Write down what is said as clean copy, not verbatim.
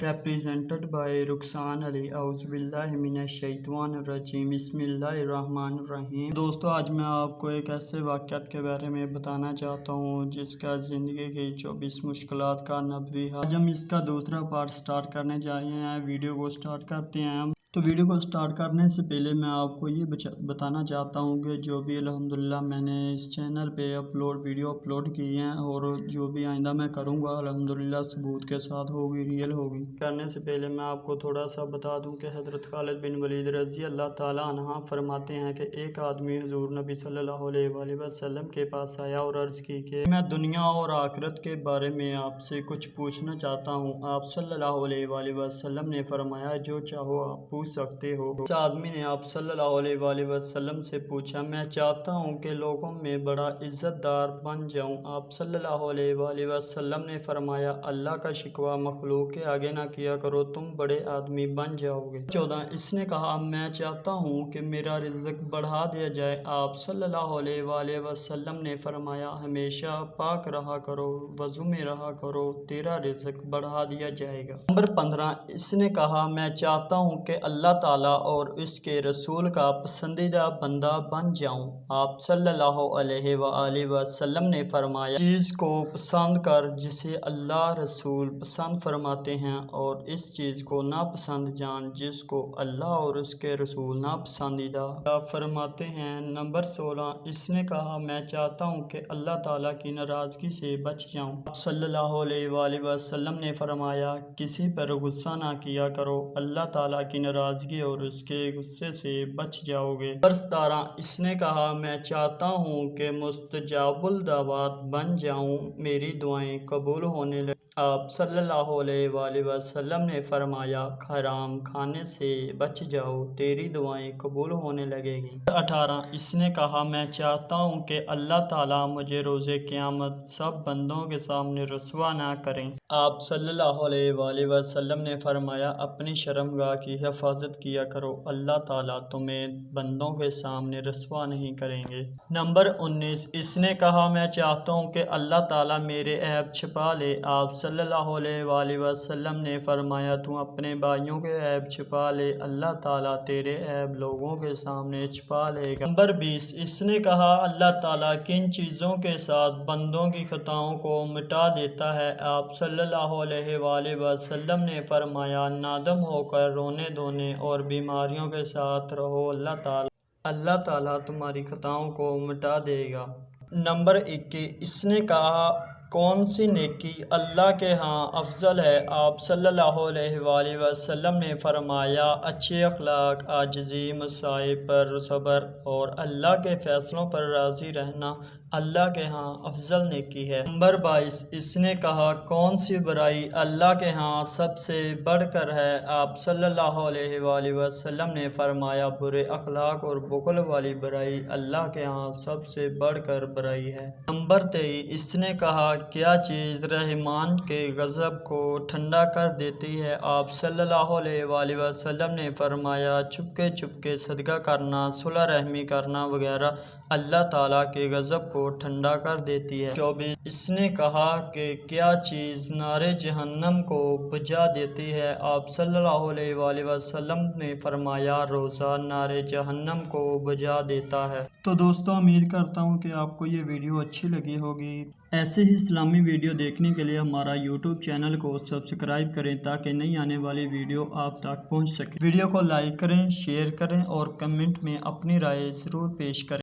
represented by Rukhsan علی. اعوذ باللہ من الشیطان الرجیم. بسم اللہ الرحمن الرحیم. دوستو آج میں آپ کو ایک ایسے واقعات کے بارے میں بتانا چاہتا ہوں جس کا زندگی کی 24 مشکلات کا نبوی ہے. آج ہم اس کا دوسرا پارٹ سٹارٹ کرنے جا رہے ہیں. ویڈیو کو سٹارٹ کرتے ہیں. تو ویڈیو کو سٹارٹ کرنے سے پہلے میں آپ کو یہ بتانا چاہتا ہوں کہ جو بھی الحمدللہ میں نے اس چینل پہ ویڈیو اپلوڈ کی ہیں اور جو بھی آئندہ میں کروں گا الحمدللہ ثبوت کے ساتھ ہوگی، ریئل ہوگی. کرنے سے پہلے میں آپ کو تھوڑا سا بتا دوں کہ حضرت خالد بن ولید رضی اللہ تعالیٰ عنہ فرماتے ہیں کہ ایک آدمی حضور نبی صلی اللہ علیہ وآلہ وسلم کے پاس آیا اور عرض کی کہ میں دنیا اور آخرت کے بارے میں آپ سے کچھ پوچھنا چاہتا ہوں. آپ صلی اللہ علیہ وآلہ وسلم نے فرمایا جو چاہو آپ پوچھ سکتے ہو. اس آدمی نے آپ صلی اللہ علیہ وآلہ وسلم سے پوچھا میں چاہتا ہوں کہ لوگوں میں بڑا عزت دار بن جاؤں. آپ صلی اللہ علیہ وآلہ وسلم نے فرمایا اللہ کا شکوہ مخلوق کے آگے نہ کیا کرو، تم بڑے آدمی بن جاؤ گے. 14 اس نے کہا میں چاہتا ہوں کہ میرا رزق بڑھا دیا جائے. آپ صلی اللہ علیہ وآلہ وسلم نے فرمایا ہمیشہ پاک رہا کرو، وضو میں رہا کرو، تیرا رزق بڑھا دیا جائے گا. نمبر 15 اس نے کہا میں چاہتا ہوں کہ اللہ تعالیٰ اور اس کے رسول کا پسندیدہ بندہ بن جاؤں. آپ صلی اللہ علیہ وآلہ وسلم نے فرمایا چیز کو پسند کر جسے اللہ رسول پسند فرماتے ہیں اور اس چیز کو ناپسند جان جس کو اللہ اور اس کے رسول ناپسندیدہ فرماتے ہیں. نمبر 16 اس نے کہا میں چاہتا ہوں کہ اللہ تعالیٰ کی ناراضگی سے بچ جاؤں. آپ صلی اللہ علیہ وآلہ وسلم نے فرمایا کسی پر غصہ نہ کیا کرو، اللہ تعالیٰ کی ناراضگی اور اس کے غصے سے بچ جاؤ گے. نمبر 17 اس نے کہا میں چاہتا ہوں کہ مستجاب الدعوات بن جاؤں، میری دعائیں قبول ہونے لگیں. آپ صلی اللہ علیہ وآلہ وسلم نے فرمایا حرام کھانے سے بچ جاؤ، تیری دعائیں قبول ہونے لگے گی. 18 اس نے کہا میں چاہتا ہوں کہ اللہ تعالیٰ مجھے روز قیامت سب بندوں کے سامنے رسوا نہ کریں. آپ صلی اللہ علیہ وآلہ وسلم نے فرمایا اپنی شرمگاہ کی حفاظت کیا کرو، اللہ تعالیٰ تمہیں بندوں کے سامنے رسوا نہیں کریں گے. نمبر 19 اس نے کہا میں چاہتا ہوں کہ اللہ تعالیٰ میرے عیب چھپا لے. آپ صلی اللہ علیہ وآلہ وسلم نے فرمایا تو اپنے بھائیوں کے عیب چھپا لے، اللہ تعالیٰ تیرے عیب لوگوں کے سامنے چھپا لے گا. نمبر 20 اس نے کہا اللہ تعالیٰ کن چیزوں کے ساتھ بندوں کی خطاؤں کو مٹا دیتا ہے. آپ صلی اللہ علیہ وآلہ وسلم نے فرمایا نادم ہو کر رونے دھونے اور بیماریوں کے ساتھ رہو، اللہ تعالیٰ تمہاری خطاؤں کو مٹا دے گا. نمبر 21 اس نے کہا کون سی نیکی اللہ کے ہاں افضل ہے. آپ صلی اللہ علیہ وآلہ وسلم نے فرمایا اچھے اخلاق، عاجزی، مصائب پر صبر اور اللہ کے فیصلوں پر راضی رہنا اللہ کے ہاں افضل نیکی ہے. نمبر 22 اس نے کہا کون سی برائی اللہ کے ہاں سب سے بڑھ کر ہے. آپ صلی اللہ علیہ وآلہ وسلم نے فرمایا برے اخلاق اور بخل والی برائی اللہ کے ہاں سب سے بڑھ کر برائی ہے. نمبر 23 اس نے کہا کیا چیز رحمان کے غضب کو ٹھنڈا کر دیتی ہے. آپ صلی اللہ علیہ وآلہ وسلم نے فرمایا چپکے صدقہ کرنا، صلح رحمی کرنا وغیرہ اللہ تعالیٰ کے غضب کو ٹھنڈا کر دیتی ہے. 24 اس نے کہا کہ کیا چیز نار جہنم کو بجھا دیتی ہے. آپ صلی اللہ علیہ وآلہ وسلم نے فرمایا روزہ نار جہنم کو بجھا دیتا ہے. تو دوستو امید کرتا ہوں کہ آپ کو یہ ویڈیو اچھی لگی ہوگی. ایسے ہی اسلامی ویڈیو دیکھنے کے لیے ہمارا یوٹیوب چینل کو سبسکرائب کریں تاکہ نئی آنے والی ویڈیو آپ تک پہنچ سکے. ویڈیو کو لائک کریں، شیئر کریں اور کمنٹ میں اپنی رائے ضرور پیش کریں.